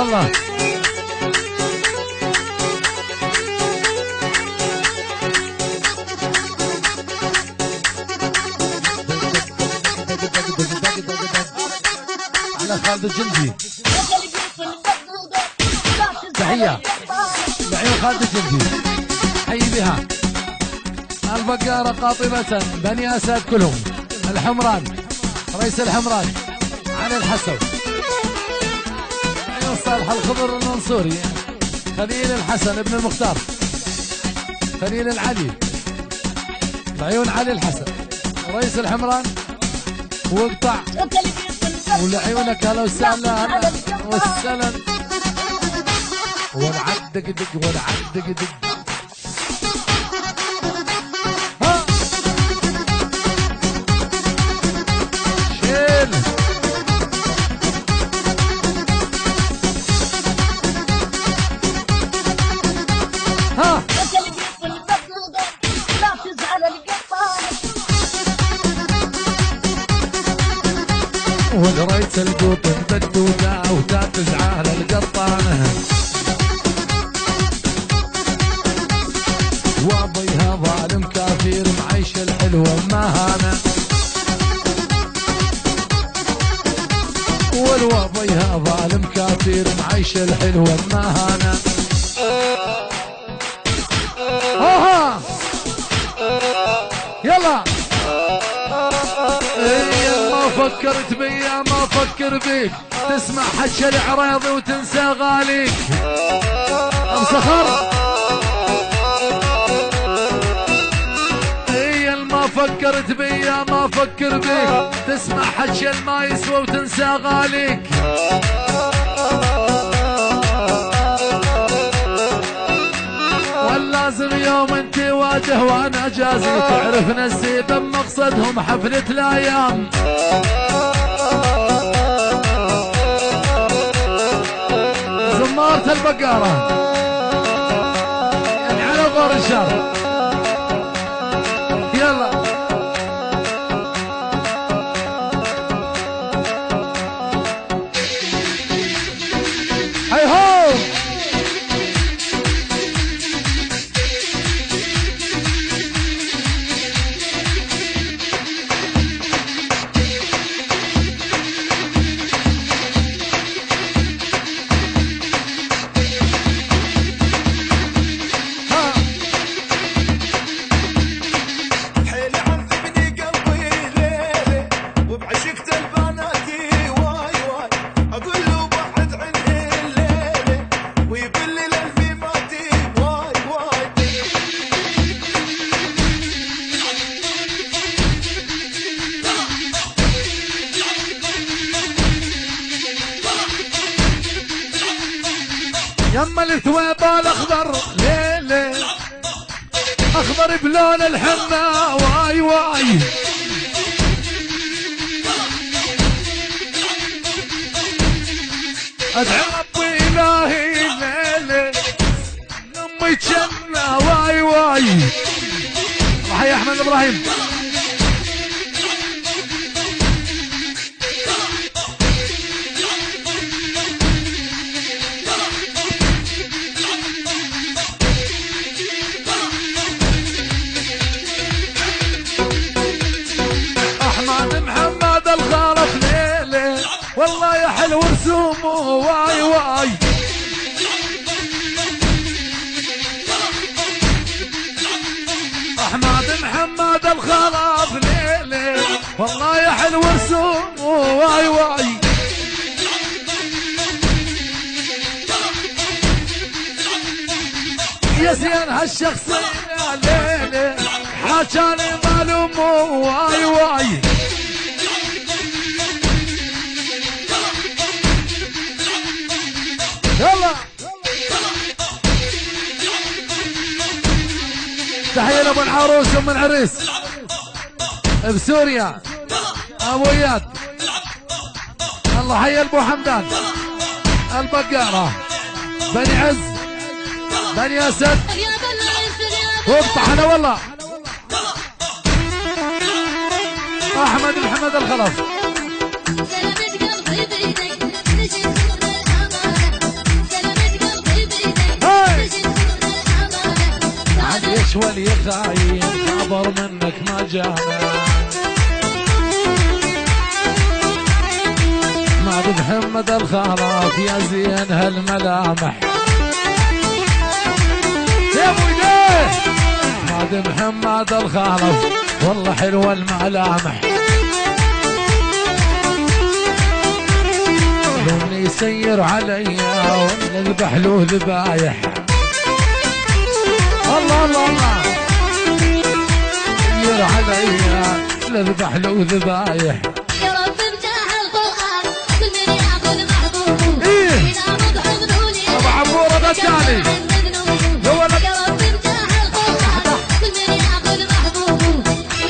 يلا على خالد الجندي. تحية لعيون خالد الجندي، حي بها البقارة قاطبة بني أسد كلهم، الحمران رئيس الحمران علي الحسن، عيون صالح الخضر المنصوري، خليل الحسن ابن المختار، خليل العلي، عيون علي الحسن رئيس الحمران، واقطع ولعيونك هلا وسهلا هلا وسهلا، والعد دق دق والعد دق دق. ها شيل ها والريت القوط بدودة وتاتز على القطانة، وابيها ظالم كافير معيش الحلوة مهانة، والوابيها ظالم كافير معيش الحلوة مهانة. ها يلا ما فكرت بيا ما فكر بيك، تسمع حكي العراضي وتنسى غاليك. ابو صخر ما فكرت بيا ما فكر بيك، تسمع حكي ما يسوى وتنسى غاليك. واللازم يوم انت واجه وانا جازي، تعرف نسيب مقصدهم حفلة الايام. زمارة البقارة يعني على غور الشر. يلا هاي هو يما الثواب الاخضر ليلي اخضر بلون الحنة واي واي. ادعي ربي الهي ليلي امي جنة واي واي. حي احمد ابراهيم محمد الخالف ليلي، والله يا حلو رسومه واي واي. احمد محمد الخالف ليلي، والله يا حلو رسومه واي واي. يا زين هالشخصية ليلي حاجاني معلومه واي واي. يلا تحية لابو العروس ام العريس بسوريا ابو اياد. الله حي ابو حمدان البقارة بني عز بني اسد وابطحنا والله. احمد محمد الخلف عاليش ولي خاين خبر منك ما جانا احمد محمد الخلف يا زين هالملامح يا ابو ايديه احمد محمد الخلف والله حلوه الملامح لوني يسير عليا ونذبح له ذبايح الله الله الله يسير عليا نذبح له ذبايح ابو عبوره ده الثاني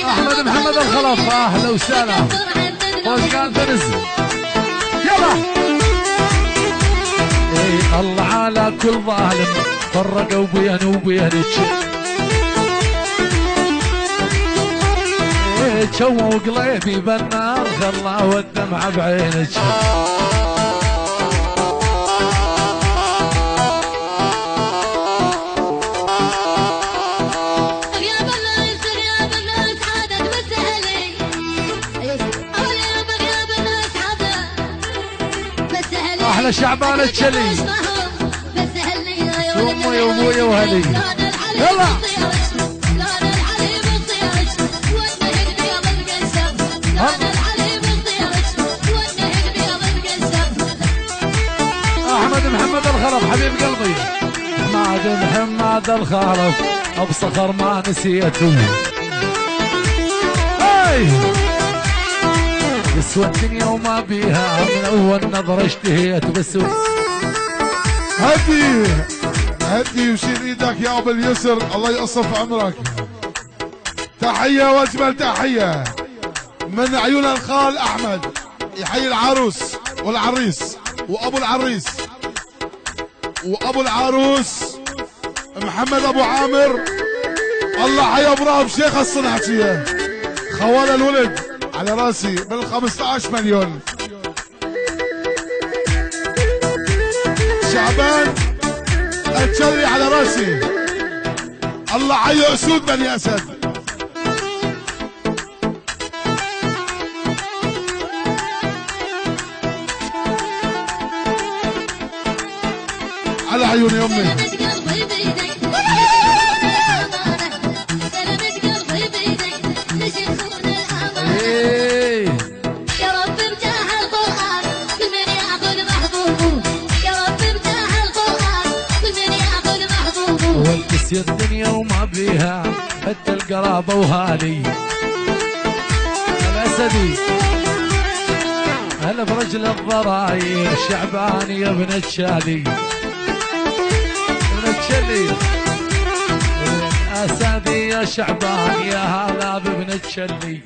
احمد محمد الخلف اهلا وسهلا فوزقان تنزل يلا اي الله على كل ظالم فرقوا بين وبينك اي شووا قلبي بالنار خلا والدمعه بعينك احلى شعبان الشلي امي وابويا وهلي يلا احمد محمد الخلف حبيب قلبي احمد محمد الخلف ابو صخر ما نسيته هاي يسوى الدنيا وما بيها من اول نظره اشتهيت بس هدي وشيل ايدك يا ابو اليسر الله يقصف عمرك. تحيه واجمل تحيه من عيون الخال احمد يحيي العروس والعريس وابو العريس وابو العروس محمد ابو عامر. الله حي ابراهيم شيخ الصنعتيه خوال الولد على راسي بال 15 مليون. شعبان الشري على راسي. الله حي اسود بني اسد. على عيوني امي. والكسي الدنيا وما بيها حتى القرابة وهالي الأسدي هلا برجل الضراير شعباني يا ابن الشالي ابن الشلي الأسدي يا شعبان يا هلا بابن الشلي.